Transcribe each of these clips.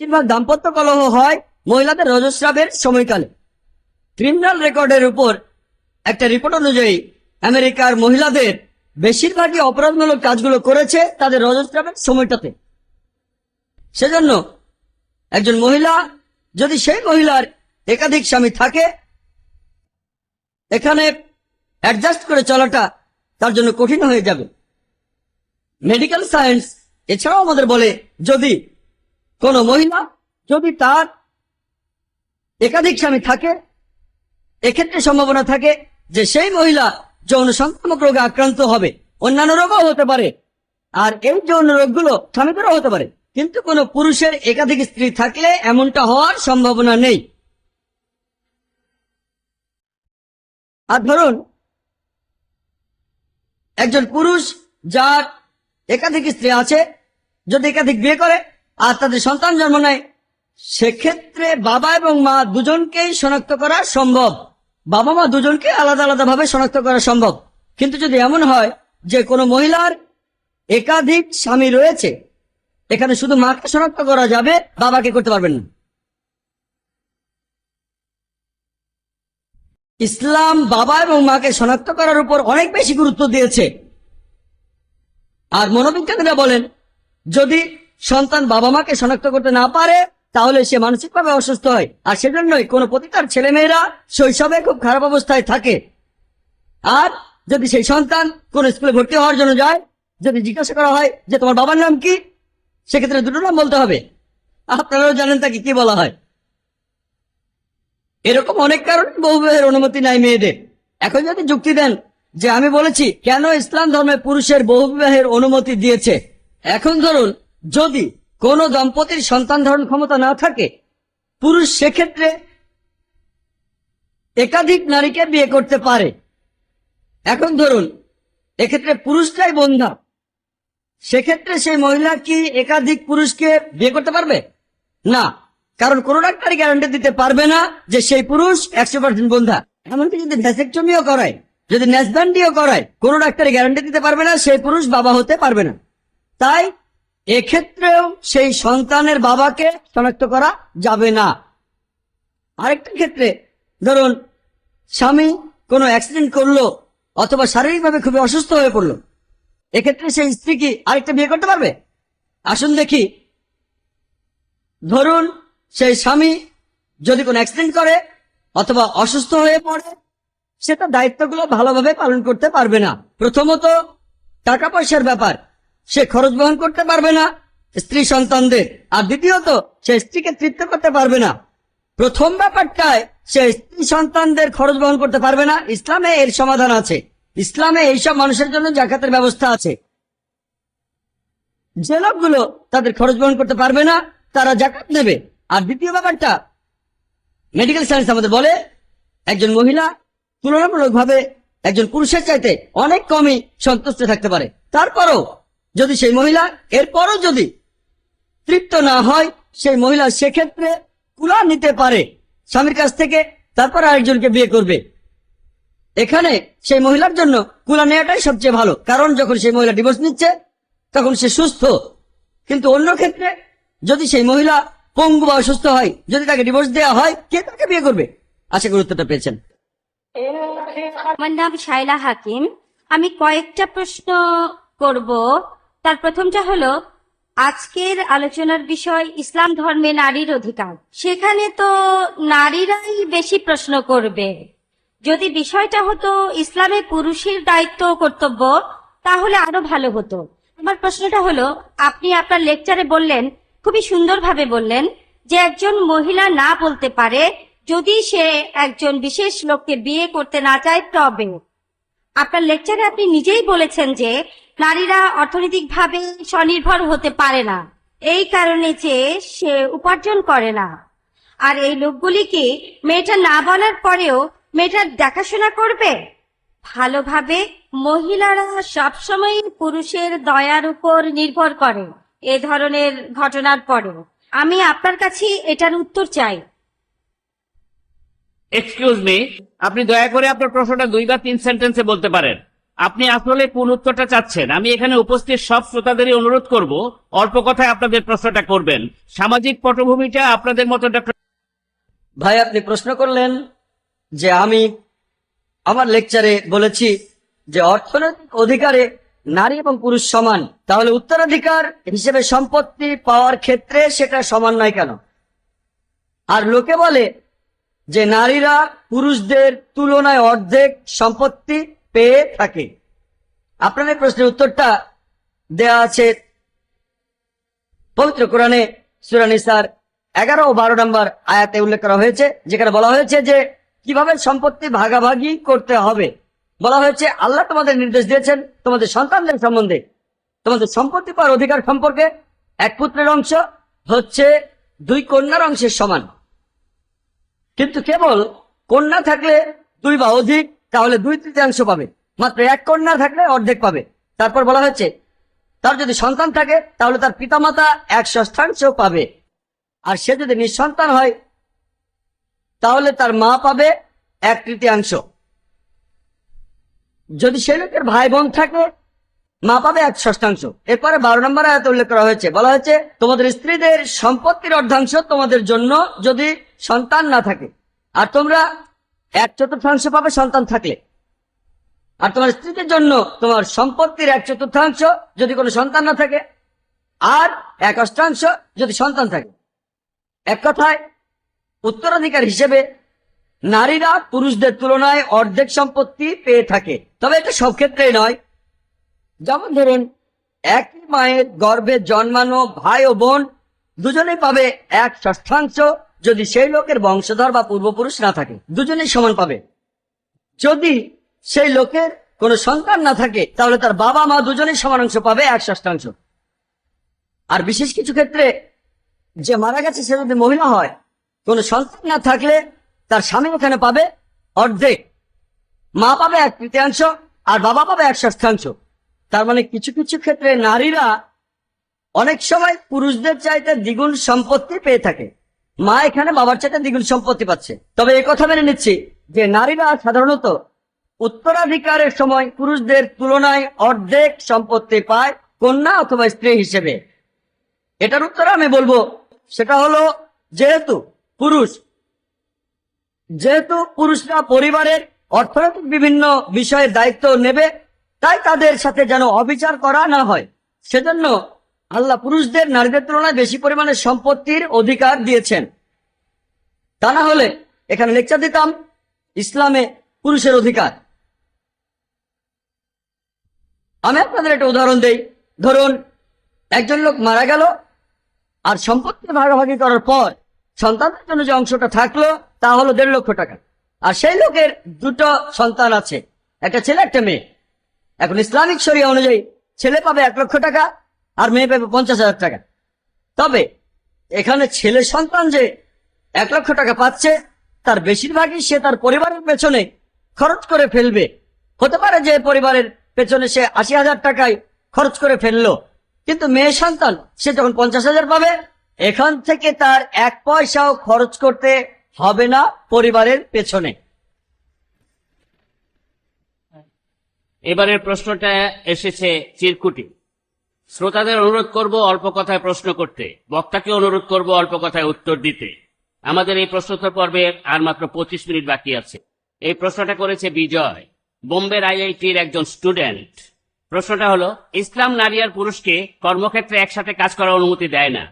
বেশিরভাগ দাম্পত্য কলহ হয় মহিলাদের রজস্রাবের সময়কালে। ক্রিমিনাল রেকর্ডের উপর একটা রিপোর্ট অনুযায়ী আমেরিকার মহিলাদের বেশিরভাগই অপরাধমূলক কাজগুলো করেছে তাদের রজস্রাবের সময়টাতে। সেজন্য একজন মহিলা যদি সেই মহিলার একাধিক স্বামী থাকে, এখানে অ্যাডজাস্ট করে চলাটা তার জন্য কঠিন হয়ে যাবে। মেডিকেল সায়েন্স এছাড়াও আমাদের বলে, যদি কোন মহিলা যদি তার একাধিক স্বামী থাকে, এক্ষেত্রে সম্ভাবনা থাকে যে সেই মহিলা যৌন সংক্রামক রোগে আক্রান্ত হবে। অন্যান্য রোগও হতে পারে, আর এই যৌন রোগগুলো স্বামীদেরও হতে পারে, কিন্তু কোন পুরুষের একাধিক স্ত্রী থাকলে এমনটা হওয়ার সম্ভাবনা নেই। আর ধরুন একজন পুরুষ যার একাধিক স্ত্রী আছে যদি একাধিক বিয়ে করে আর তাদের সন্তান জন্ম নেয়, সেক্ষেত্রে বাবা এবং মা দুজনকেই শনাক্ত করা সম্ভব। বাবা মা দুজনকে আলাদা আলাদা ভাবে শনাক্ত করা সম্ভব। কিন্তু যদি এমন হয় যে কোনো মহিলার একাধিক স্বামী রয়েছে, এখানে শুধু মাকে শনাক্ত করা যাবে, বাবাকে করতে পারবেন না। ইসলাম বাবা এবং মাকে শনাক্ত করার উপর অনেক বেশি গুরুত্ব দিয়েছে। আর মনোবিজ্ঞানীরা বলেন, যদি সন্তান বাবা মাকে শনাক্ত করতে না পারে তাহলে সে মানসিকভাবে অসুস্থ হয়। আর সেজন্যই কোনো প্রতিটার ছেলেমেয়েরা শৈশবে খুব খারাপ অবস্থায় থাকে। আর যদি সেই সন্তান কোন স্কুলে ভর্তি হওয়ার জন্য যায়, যদি জিজ্ঞাসা করা হয় যে তোমার বাবার নাম কি, সেক্ষেত্রে দুটো নাম বলতে হবে। আপনারাও জানেন তাকে কি বলা হয়। এরকম অনেক কারণে বহুবিবাহের অনুমতি নাই মেয়েদের। এখন যদি যুক্তি দেন যে আমি বলেছি কেন ইসলাম ধর্মে পুরুষের বহুবিবাহের অনুমতি দিয়েছে, এখন ধরুন যদি কোন দম্পতির সন্তান ধারণ ক্ষমতা না থাকে, পুরুষ সেক্ষেত্রে একাধিক নারীকে বিয়ে করতে পারে। এখন ধরুন এক্ষেত্রে পুরুষটাই বন্ধা, সেক্ষেত্রে সেই মহিলা কি একাধিক পুরুষকে বিয়ে করতে পারবে না? কারণ কোন ডাক্তারই গ্যারান্টি দিতে পারবে না যে সেই পুরুষ 100% বন্ধা। এমনকি যদি ভ্যাসেকটমিও করায়, যদি নেসব্যান্ডিও করায়, কোন ডাক্তারই গ্যারান্টি দিতে পারবে না সেই পুরুষ বাবা হতে পারবে না। তাই এক্ষেত্রেও সেই সন্তানের বাবাকে শনাক্ত করা যাবে না। আরেকটা ক্ষেত্রে ধরুন স্বামী কোনো অ্যাক্সিডেন্ট করলো অথবা শারীরিকভাবে খুবই অসুস্থ হয়ে পড়লো, এক্ষেত্রে সেই স্ত্রী কি আরেকটা বিয়ে করতে পারবে? আসুন দেখি। ধরুন সেই স্বামী যদি কোনো অ্যাক্সিডেন্ট করে অথবা অসুস্থ হয়ে পড়ে, সেটা দায়িত্বগুলো ভালোভাবে পালন করতে পারবে না। প্রথমত টাকা পয়সার ব্যাপার, সে খরচ বহন করতে পারবে না স্ত্রী সন্তানদের। আর দ্বিতীয়ত সে স্ত্রীকে তৃপ্ত করতে পারবে না। প্রথম ব্যাপারটায় সে স্ত্রী সন্তানদের খরচ বহন করতে পারবে না। ইসলামে এর সমাধান আছে। ইসলামে এইসব মানুষের জন্য জাকাতের ব্যবস্থা আছে। যে লোকগুলো তাদের খরচ বহন করতে পারবে না তারা জাকাত নেবে। আর দ্বিতীয় ব্যাপারটা, মেডিকেল সায়েন্স আমাদের বলে একজন মহিলা তুলনামূলকভাবে একজন পুরুষের চাইতে অনেক কমই সন্তুষ্ট থাকতে পারে। তারপরও যদি সেই মহিলা এরপরও যদি তৃপ্ত না হয়, সেই মহিলা সেক্ষেত্রে কুলা নিতে পারে স্বামীর কাছ থেকে, তারপর আরেকজনকে বিয়ে করবে। এখানে সেই মহিলার জন্য কুলা নেওয়াটাই সবচেয়ে ভালো, কারণ যখন সেই মহিলা ডিভোর্স নিচ্ছে তখন সে সুস্থ। কিন্তু অন্য ক্ষেত্রে যদি সেই মহিলা পঙ্গু বা অসুস্থ হয়, যদি তাকে ডিভোর্স দেওয়া হয়, কে তাকে বিয়ে করবে? আশা করি উত্তরটা পেয়েছেন। আমার নাম শাইলা হাকিম। আমি কয়েকটা প্রশ্ন করব। তার প্রথমটা হলো, আজকের আলোচনার বিষয় ইসলাম ধর্মে নারীর অধিকার। সেখানে তো নারীরাই বেশি প্রশ্ন করবে। যদি বিষয়টা হতো ইসলামে পুরুষের দায়িত্ব ও কর্তব্য, তাহলে আরো ভালো হতো। আমার প্রশ্নটা হলো, আপনি আপনার লেকচারে বললেন, খুবই সুন্দরভাবে বললেন, যে একজন মহিলা না বলতে পারে যদি সে একজন বিশেষ লোককে বিয়ে করতে না চায় তবে। আপনার লেকচারে আপনি নিজেই বলেছেন যে নারীরা অর্থনৈতিকভাবে স্বনির্ভর হতে পারে না, এই কারণে যে সে উপার্জন করে না। আর এই লোকগুলিকে মেয়েটা না বলার পরেও মেয়েটা দেখাশোনা করবে ভালোভাবে। মহিলারা সবসময় পুরুষের দয়ার উপর নির্ভর করে এ ধরনের ঘটনার পরেও। আমি আপনার কাছে এটার উত্তর চাই। এক্সকিউজ মি, আপনি দয়া করে আপনার প্রশ্নটা 2 বা 3 সেন্টেন্সে বলতে পারেন। আপনি আসলে কোন উত্তরটা চাচ্ছেন? আমি এখানে উপস্থিত সব শ্রোতাদেরই অনুরোধ করব অল্প কথায় আপনাদের প্রশ্নটা করবেন। সামাজিক পটভূমিটা আপনাদের মতো ডক্টর। ভাই, আপনি প্রশ্ন করলেন যে আমি আমার লেকচারে বলেছি যে অর্থনৈতিক অধিকারে নারী এবং পুরুষ সমান, তাহলে উত্তরাধিকার হিসেবে সম্পত্তি পাওয়ার ক্ষেত্রে সেটা সমান নয় কেন? আর লোকে বলে যে নারীরা পুরুষদের তুলনায় অর্ধেক সম্পত্তি পেয়ে থাকে। আপনার এই প্রশ্নের উত্তরটা দেয়া আছে পবিত্র কোরআনে সূরা নিসার 11 ও 12 নম্বর আয়াতে উল্লেখ করা হয়েছে, যেখানে বলা হয়েছে যে কিভাবে সম্পত্তি ভাগাভাগি করতে হবে। বলা হয়েছে আল্লাহ তোমাদের নির্দেশ দিয়েছেন তোমাদের সন্তানদের সম্বন্ধে, তোমাদের সম্পত্তি পাওয়ার অধিকার সম্পর্কে এক পুত্রের অংশ হচ্ছে 2 কন্যার অংশের সমান। কিন্তু কেবল কন্যা থাকলে 2 বা অধিক, তাহলে 2/3 পাবে। মাত্র 1 কন্যা থাকলে অর্ধেক পাবে। তারপর বলা হয়েছে তার যদি সন্তান থাকে তাহলে তার পিতামাতা 1/6 পাবে, আর সে যদি নিঃসন্তান হয় তাহলে তার মা পাবে 1/3। যদি সে লোকের ভাই বোন থাকে মা পাবে 1/6। এরপরে 12 নম্বর আয়াতে উল্লেখ করা হয়েছে, বলা হয়েছে তোমাদের স্ত্রীদের সম্পত্তির অর্ধাংশ তোমাদের জন্য যদি সন্তান না থাকে, আর তোমরা 1/4 পাবে সন্তান থাকলে। আর তোমার স্ত্রীদের জন্য তোমার সম্পত্তির 1/4 যদি কোনো সন্তান না থাকে, আর 1/8 যদি সন্তান থাকে। এক কথায় উত্তরাধিকার হিসেবে নারীরা পুরুষদের তুলনায় অর্ধেক সম্পত্তি পেয়ে থাকে। তবে এটা সব ক্ষেত্রেই নয়। যেমন ধরুন, একই মায়ের গর্ভে জন্মানো ভাই ও বোন দুজনেই পাবে 1/6 যদি সেই লোকের বংশধর বা পূর্বপুরুষ না থাকে, দুজনেই সমান পাবে। যদি সেই লোকের কোনো সন্তান না থাকে তাহলে তার বাবা মা দুজনেই সমান অংশ পাবে 1/6। আর বিশেষ কিছু ক্ষেত্রে যে মারা গেছে সে যদি মহিলা হয়, কোনো সন্তান না থাকলে তার স্বামী ওখানে পাবে অর্ধেক, মা পাবে 1/3 আর বাবা পাবে 1/6। তার মানে কিছু কিছু ক্ষেত্রে নারীরা অনেক সময় পুরুষদের চাইতে দ্বিগুণ সম্পত্তি পেয়ে থাকে। মা এখানে বাবার চাইতে দ্বিগুণ সম্পত্তি পাচ্ছে। তবে এই কথা মেনে নিচ্ছি যে নারীরা সাধারণত উত্তরাধিকারের সময় পুরুষদের তুলনায় অর্ধেক সম্পত্তি পায় কন্যা অথবা স্ত্রী হিসেবে। এটার উত্তর আমি বলবো সেটা হলো যেহেতু পুরুষরা পরিবারের অর্থনৈতিক বিভিন্ন বিষয়ের দায়িত্ব নেবে, তাই তাদের সাথে যেন অবিচার করা না হয়, সেজন্য আল্লাহ পুরুষদের নারীদের তুলনায় বেশি পরিমাণে সম্পত্তির অধিকার দিয়েছেন। তা না হলে এখানে লেকচার দিতাম ইসলামে পুরুষের অধিকার। আমি আপনাদের একটা উদাহরণ দেই। ধরুন, একজন লোক মারা গেল, আর সম্পত্তি ভাগাভাগি করার পর সন্তানদের জন্য যে অংশটা থাকলো তা হলো 1.5 লক্ষ টাকা। আর সেই লোকের 2টো সন্তান আছে, একটা ছেলে একটা মেয়ে। এখন ইসলামিক শরিয়া অনুযায়ী ছেলে পাবে 1 লক্ষ টাকা আর মেয়ে পাবে 50,000 টাকা। তবে এখানে ছেলে সন্তান যে 1 লক্ষ টাকা পাচ্ছে তার বেশিরভাগই সে তার পরিবারের পেছনে খরচ করে ফেলবে। হতে পারে যে পরিবারের পেছনে সে 80,000 টাকায় খরচ করে ফেললো, কিন্তু মেয়ে সন্তান সে যখন 50,000 পাবে, এখান থেকে তার 1 পয়সাও খরচ করতে হবে না পরিবারের পেছনে। এবারের প্রশ্নটা এসেছে চিরকুটি। শ্রোতাদের অনুরোধ করব অল্প কথায় প্রশ্ন করতে, বক্তাকে অনুরোধ করব অল্প কথায় উত্তর দিতে। আমাদের এই প্রশ্নোত্তর পর্বের আর মাত্র 25 মিনিট বাকি আছে। এই প্রশ্নটা করেছে বিজয়, বোম্বের আইআইটির একজন স্টুডেন্ট। প্রশ্নটা হলো, ইসলাম নারী আর পুরুষকে কর্মক্ষেত্রে একসাথে কাজ করার অনুমতি দেয় না।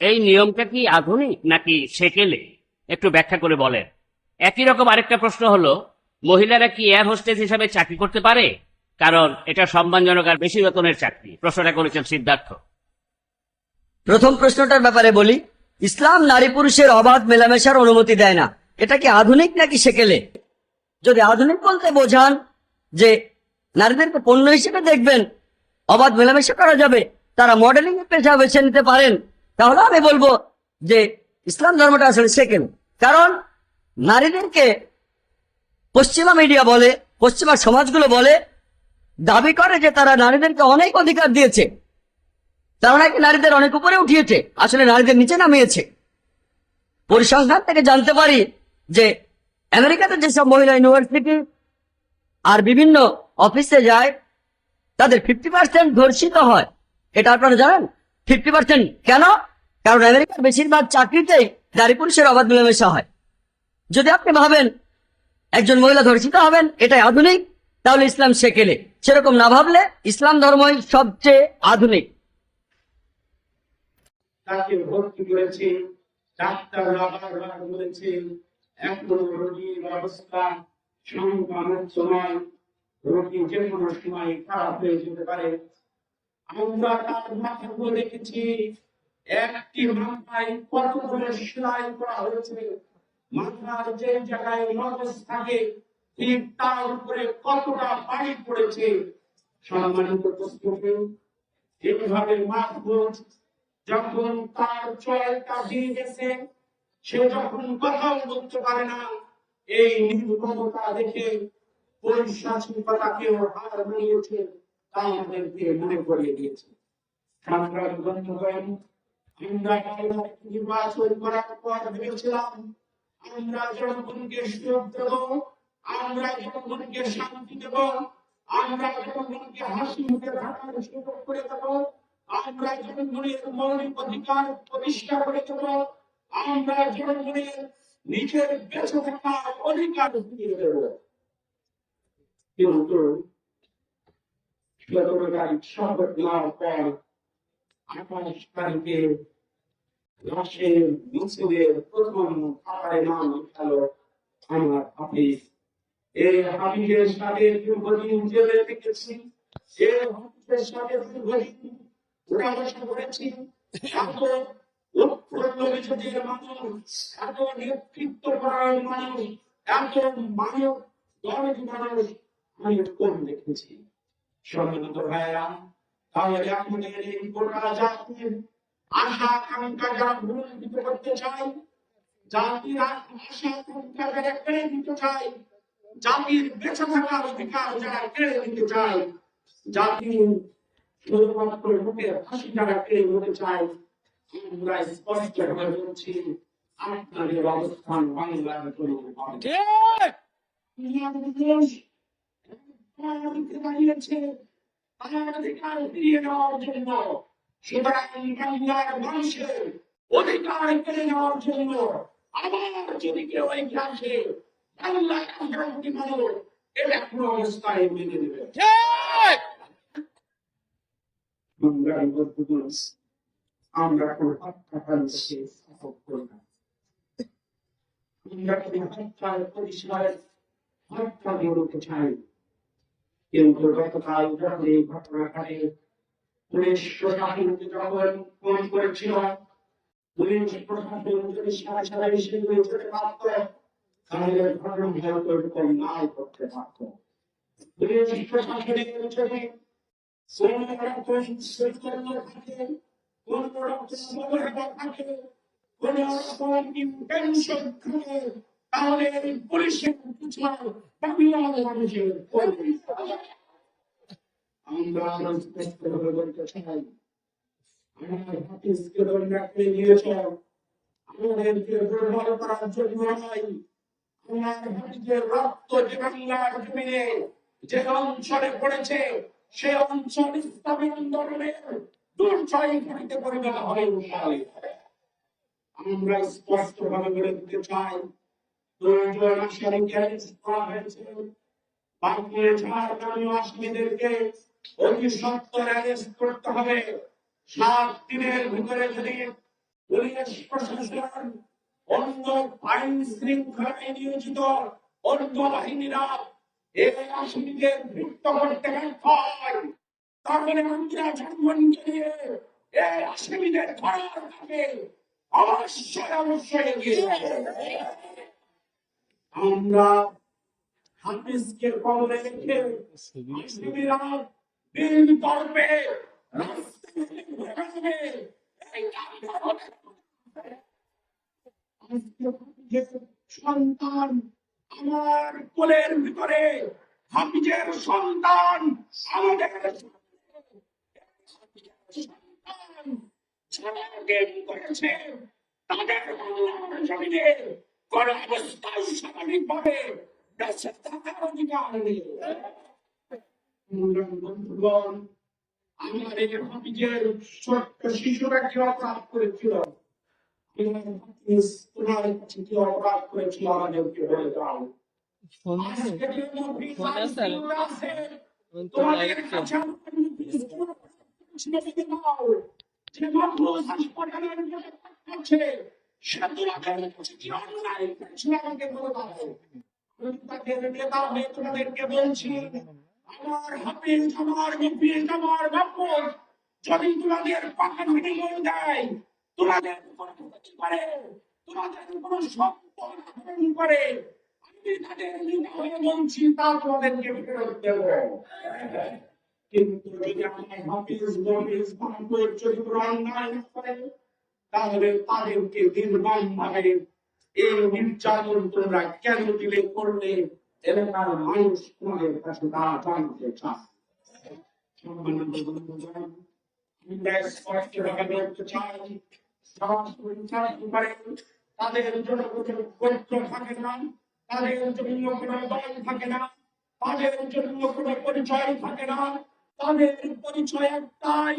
এই নিয়মটা কি আধুনিক নাকি সেকেলে? একটু ব্যাখ্যা করে বলেন। একই রকম আরেকটা প্রশ্ন হলো, মহিলারা কি এয়ার হোস্টেস হিসাবে চাকরি করতে পারে? কারণ এটা সম্মানজনক আর বেশি বেতনের চাকরি। প্রশ্নটা করেছেন সিদ্ধার্থ। প্রথম প্রশ্নটার ব্যাপারে বলি, ইসলাম নারী পুরুষের অবাধ মেলামেশার অনুমতি দেয় না। এটা কি আধুনিক নাকি সেকেলে? যদি আধুনিক বলতে বোঝান যে নারীদেরকে পণ্য হিসেবে দেখবেন, অবাধ মেলামেশা করা যাবে, তারা মডেলিং এর পেশা বেছে নিতে পারেন, তাহলে আমি বলবো যে ইসলাম ধর্মটা আসলে সেকেল। কারণ নারীদেরকে পশ্চিমা মিডিয়া বলে, পশ্চিমা সমাজগুলো বলে, দাবি করে যে তারা নারীদেরকে অনেক অধিকার দিয়েছে, তারা নাকি নারীদের অনেক উপরে উঠিয়েছে, আসলে নারীদের নিচে নামিয়েছে। পরিসংখ্যান থেকে জানতে পারি যে আমেরিকাতে যেসব মহিলা ইউনিভার্সিটি আর বিভিন্ন অফিসে যায় তাদের 50% ধর্ষিত হয়। এটা আপনারা জানেন? 50%। কেন? কারণ আমেরিকার বেশিরভাগ চাকরিতেই নারী পুরুষের অবাধ মেলামেশা হয়। যদি আপনি ভাবেন একজন মহিলা ধর্ষিত হবেন এটাই আধুনিক, তাহলে ইসলাম সেকেলে। সেরকম না ভাবলে ইসলাম ধর্মই সবচেয়ে আধুনিক। তাকে ভর্তি করেছে, ডাক্তাররা বারবার বলেছে এখন রোগীর অবস্থা সংক্রমণ সময়, রোগী যে কোনো সময় খারাপ হয়ে যেতে পারে। আমরা তার মাথাগুলো দেখেছি, একটি মাথায় কতগুলো সেলাই করা হয়েছে, মাথার যে জায়গায় মগজ থাকে ঠিক তার উপরে কতটা বাড়ি পড়েছে। সম্মানিত উপস্থিতি, এইভাবে মাহফুজ যখন তার চয়টা দিয়ে গেছে, সে যখন কথাও বলতে পারে না, এই নির্মমতা দেখে পরিশাসনিকতাকেও হার মানিয়েছে, তা আমাদেরকে মনে করিয়ে দিয়েছে। সংগ্রামী বন্ধুগণ, আমরা নির্বাচন করার পর ভেবেছিলাম আমরা জনগণকে সুযোগ দেব, আমরা জনগণকে শান্তি দেব, আমরা জনগণকে হাসি মুখে থাকার সুযোগ করে দেব, আমরা জনগণের মৌলিক অধিকার প্রতিষ্ঠা করে দেব, আমরা জনগণের নিজের বেঁচে থাকার অধিকার দিয়ে দেব। কিন্তু 17 তারিখ শপথ নেওয়ার পর 28 তারিখে লাশের মিছিলের প্রথম খাবারের নাম হলো আমার হাফিজ। এই হাফিজের সাথে দীর্ঘদিন জেলে থেকেছি, এই হাফিজের সাথে দীর্ঘদিন উঠা বসা করেছি। এত লক্ষ্যের মানুষ, এত নেতৃত্ব করার মানুষ, এত মানব দরদ মানুষ আমি কম দেখেছি। সম্মানিত ভাইরা, তাহলে আমাদের এই গোটা জাতির আশা আকাঙ্ক্ষা যারা ভুলণ্ঠিত করতে চায়, জাতির আশা আকাঙ্ক্ষা যারা কেড়ে নিতে চায়, জাতির বেঁচে থাকার অধিকার যারা কেড়ে নিতে চায়, জাতির শুধুমাত্র মুখের হাসি যারা কেড়ে নিতে চায়, আমরা স্পষ্ট ভাবে বলছি আপনাদের অবস্থান বাংলার কোনো হবে দাঁড়িয়েছে তার অধিকার ফিরিয়ে নেওয়ার জন্য। সুতরাং বাংলার মানুষের অধিকার কেড়ে নেওয়ার জন্য আবার যদি কেউ এগিয়ে আসে, বাংলার আগ্রহী মানুষ এটা কোনো অবস্থায় মেনে নেবে। আমরা কোন হত্যাকাণ্ডকে সাপোর্ট করি না, আমরা কোন হত্যার পরিসরে হত্যা বিরোধী চাই। কিন্তু গতকাল যখন এই ঘটনাটাকে পুলিশ প্রশাসনকে যখন ফোন করেছিল, পুলিশ প্রশাসন যদি সারা সারা এসে যেতে পারত, তাহলে ঘটনা হয়তো এরকম নাও করতে পারত। পুলিশ প্রশাসনের যদি কোন রকম শৈতন্য থাকে, কোন রকম মনোভাব থাকে, কোন রকম ইন্টেনশন থাকে, তাহলে এই পুলিশের পিছনে বাংলার মানুষের আমরা স্পষ্টভাবে বলতে চাই, আমার হাফিজকে ধরে রাখতে নিয়েছ আমাদেরকে দুর্বল করার জন্য নয়। আমার হাফিজের রক্ত যে বাংলার জমিনে যে অঞ্চলে পড়েছে, সে অঞ্চল ইসলামী আন্দোলনের দুর্জয় করিতে পরিণত হবে। আমরা স্পষ্ট ভাবে বলে দিতে চাই, দুজন আসামিকে অ্যারেস্ট করা হয়েছে, বাকি ঝাড়খণ্ডীয় আসামিদেরকে অতি সত্বর অ্যারেস্ট করতে হবে। 7 দিনের ভিতরে যদি পুলিশ প্রশাসন, অন্য আইন শৃঙ্খলায় নিয়োজিত অন্য বাহিনীরা এই আসামিদের মুক্ত করতে ব্যর্থ হয়, তাহলে আমরা ঝাড়খণ্ডকে নিয়ে এই আসামিদের ধরার কাজে অবশ্যই এগিয়ে যাব। আমরা হাফিজকে কবলে রেখে আসামিরা দিন পর্বে সন্তান আমার কোলের ভিতরে, হাফিজের সন্তান আমাদের করেছে, তাদের জমিনে কোন অবস্থায় স্বাভাবিকভাবে বেঁচে থাকার অধিকার নেই। বন্ধুগণ, আমার এই হাফিজের ছোট্ট শিশুরা কি অপরাধ করেছিল? তোমার কাছে কি অপরাধ করেছিল আমাদেরকে বলে দাও। আজকে যে হাফিজ আছে, তোমাদের কাছে দাও যে মাহফুজ হাসপাতালের কাছে সে তোমাদের কাছে কি অন্যায় করেছিল আমাকে বলে দাও। তাদের নেতা হয়ে তোমাদেরকে বলছি, আমার হাফিজ, আমার মুফিজ, আমার মাহফুজ যদি তোমাদের কথা বিনিময় দেয়, তোমাদের উপর ক্ষতি করে, তোমাদের উপর সম্পদ আক্রমণ করে, আমি তাদের নেতা হয়ে বলছি তা তোমাদেরকে ফেরত দেব। কিন্তু যদি আমার হাফিজ, মুফিজ, মাহফুজ যদি কোনো অন্যায় না করে, তাহলে তাদেরকে নির্মম ভাবে এই নির্যাতন তোমরা কেন দিলে করলে, এলাকার মানুষ তোমাদের কাছে তা জানতে চায়। সম্মানিত বন্ধুগণ, আমরা স্পষ্টভাবে বলতে চাই, সমাজ পরিচালনা করে তাদের জন্য কোনো গোত্র থাকে না, তাদের জন্য কোনো দল থাকে না, তাদের জন্য কোনো পরিচয় থাকে না, তাদের পরিচয় একটাই,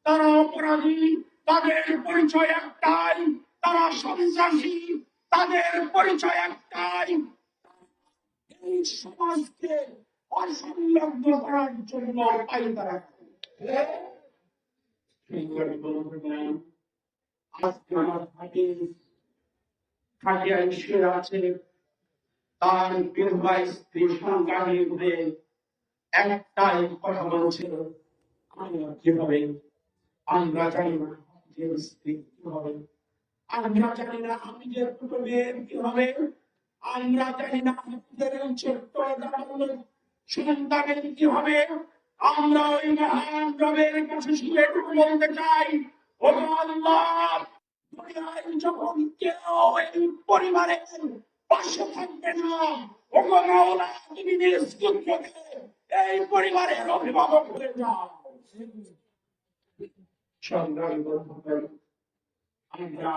তারা অপরাধী, তাদের পরিচয় একটাই, তারা সন্ত্রাসী, তাদের পরিচয় একটাই, এই সমাজকে অসংলগ্ন করার জন্য পায়তারা করে। আজকে আমার থাকিয়া ঈশ্বর আছে, তার বিধবা স্ত্রী সন্তানের হয়ে একটাই কথা বলছিল, আমরা কিভাবে, আমরা জানি না যে স্ত্রী কি হবে, আমরা জানি না হাফিজের কুটুমের কি হবে, আমরা জানি না হাফিজের ছোট্ট সন্তানের কি হবে। আমরা ওই মহান রবের কাছে শুয়ে বলতে চাই, ও আল্লাহ, দুনিয়ায় যখন কেউ এই পরিবারের পাশে থাকবে না, ও মাওলা, তুমি নিজ পুত্রকে এই পরিবারের অভিভাবক হয়ে যাও। সংগ্রামী বন্ধুগণ, আমরা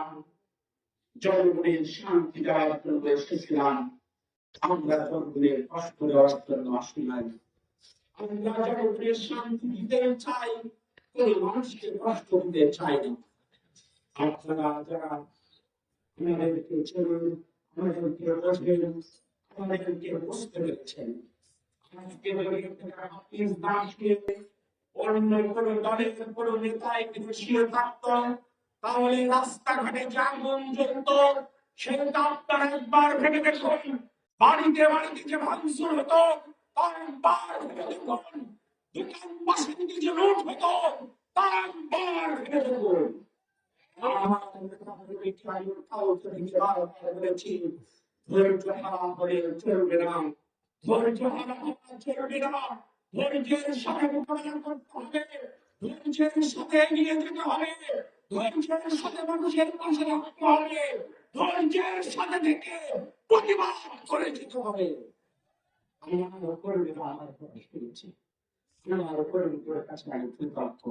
জনগণের শান্তি দেওয়ার জন্য এসেছিলাম, আমরা জনগণের কষ্ট দেওয়ার জন্য আসি নাই। আমরা জনগণের শান্তি দিতে চাই, কোন মানুষকে কষ্ট দিতে চাই না। আপনারা যারা আমাদেরকে চেনেন, আমাদেরকে বোঝেন, আমাদেরকে বুঝতে পেরেছেন, আজকে হাফিজ দাসকে অন্য কোন দলের কোন নেতায় বসিয়ে থাকত, তাহলে রাস্তাঘাটে যে আগুন জ্বলত, সেটা আপনারা একবার ভেবে দেখুন। বাড়িতে বাড়িতে যে ভাঙচুর হতো, তার একবার ভেবে দেখুন। দোকান বাসিন্দে যে লুট হতো, তার একবার ভেবে দেখুন। ধৈর্য হারা হলে চলবে না, ধৈর্য হারা হলে চলবে না, ধৈর্যের সাথে মোকাবেলা করতে হবে, ধৈর্যের সাথে এগিয়ে যেতে হবে, ধৈর্যের সাথে মানুষের পাশে রাখতে হবে, ধৈর্যের সাথে থেকে প্রতিবাদ করে যেতে হবে। আমার কর্মীরা আমার প্রকাশ করেছে, আমার কর্মীদের কাছে আমি কৃতজ্ঞ।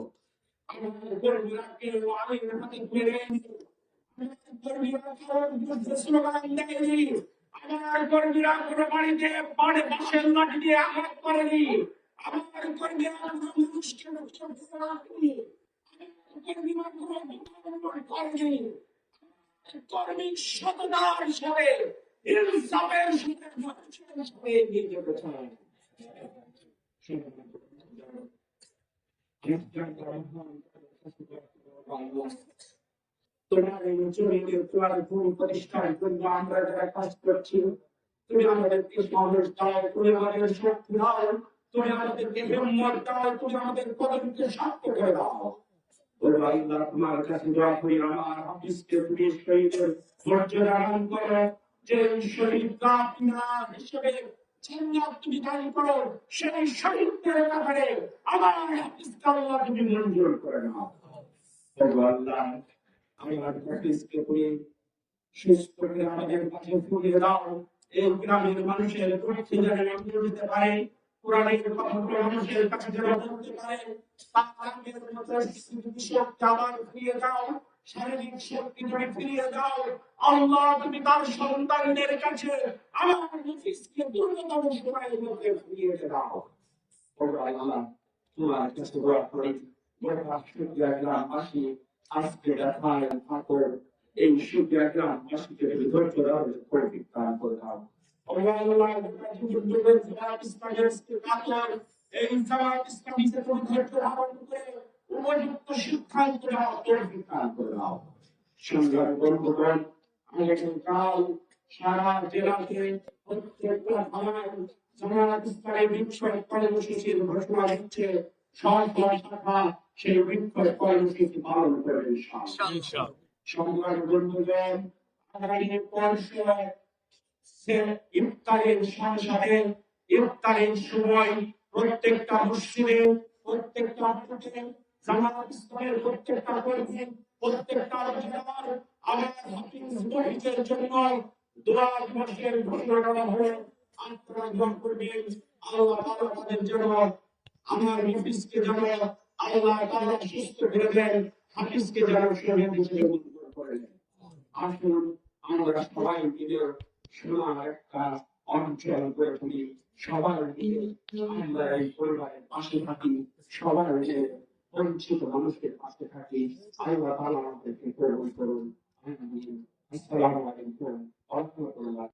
আমার কর্মীরা কেউ আইনের হাতে তুলে নেয়নি, আমার কর্মীরা কারোর বিরুদ্ধে স্লোগান দেয়নি, আমার কর্মীরা কোনো বাড়িতে বাঁশের লাঠি দিয়ে আঘাত করেনি, আমার কর্মীরা কোনো মানুষকে নষ্ট করেনি, আমার কর্মীরা কোনো বিতরণ করেনি। কর্মী সততার সাথে, ইনসাফের সাথে মানুষের সাথে এগিয়ে যেতে চায়। তোমার এই জমিকে তোমার ভূমি পরিষ্কার করবো, আমরা যারা কাজ করছি, তুমি আমাদেরকে সাহস দাও, তুমি আমাদের শক্তি দাও, তুমি আমাদেরকে হিম্মত দাও, তুমি আমাদের কদমকে শক্ত করে দাও। আল্লাহ, তোমার কাছে দোয়া করি, আমার হাফিজকে তুমি শহীদের মর্যাদা দান করো, যে শহীদ কাফিলা হিসেবে জান্নাত তুমি দান করো, সেই শহীদদের ব্যাপারে আমার হাফিজকে আল্লাহ তুমি মঞ্জুর করে নাও। আল্লাহ, আমার হাফিজকে তুমি সুস্থ করে আমাদের কাছে ফিরিয়ে দাও, এই গ্রামের মানুষের পক্ষে যেন এগিয়ে যেতে পারে, কোরআনের কথাগুলো মানুষের কাছে যেন বলতে পারে, তার আগের মতো শক্তি আবার ফিরিয়ে দাও, শারীরিক শক্তি তুমি ফিরিয়ে দাও। আল্লাহ, তুমি তার সন্তানদের কাছে আমার হাফিজকে দ্রুততম সময়ের মধ্যে ফিরিয়ে দাও। আল্লাহ তোমার কাছে দোয়া করি গোটা সুবিধা গ্রামবাসী আজকে দেখায় ঠাকুর এই সুবিধা গ্রামবাসীকে ধৈর্য তৌফিক দান করে দাও আল্লাহ এই জামাত ইসলামীকে তুমি ধৈর্য ধারণ করে উপযুক্ত সিদ্ধান্ত নেওয়ার তৌফিক দান করে দাও সুন্দর বন্ধুগণ আগামীকাল সারা জেলাতে প্রত্যেকটা থানায় জামাত ইসলামী বিক্ষোভ কর্মসূচির ঘোষণা দিচ্ছে সরকার শাখা সেই বিক্ষোভ কর্মসূচি পালন করবে সংগ্রাম বন্ধুগণ আগামী পরশু ইফতারের সাথে ইফতারের সময় প্রত্যেকটা মসজিদে প্রত্যেকটা মসজিদে জামাত ইসলামের প্রত্যেকটা কর্মী প্রত্যেকটা জেলার আমার হাফিজ মুহিতের জন্য দোয়া দিবসের ঘোষণা করা হলো আপনারা দোয়া করবেন আল্লাহ তাআলা আমাদের জন্য আমার হাফিজকে যেন আল্লাহ তাআলা সুস্থ করে দেন হাফিজকে যেন শহীদ হিসেবে মঞ্জুর করে দেন আসুন আমরা সবাই মিলে সোনার একটা অঞ্চল করে তুলি সবার মিলে আমরা এই পরিবারের পাশে থাকি সবার মিলে বঞ্চিত মানুষের পাশে থাকি আল্লাহ তাআলা আমাদেরকে কবুল করুন আমিন আসসালামু আলাইকুম ওয়া রাহমাতুল্লাহ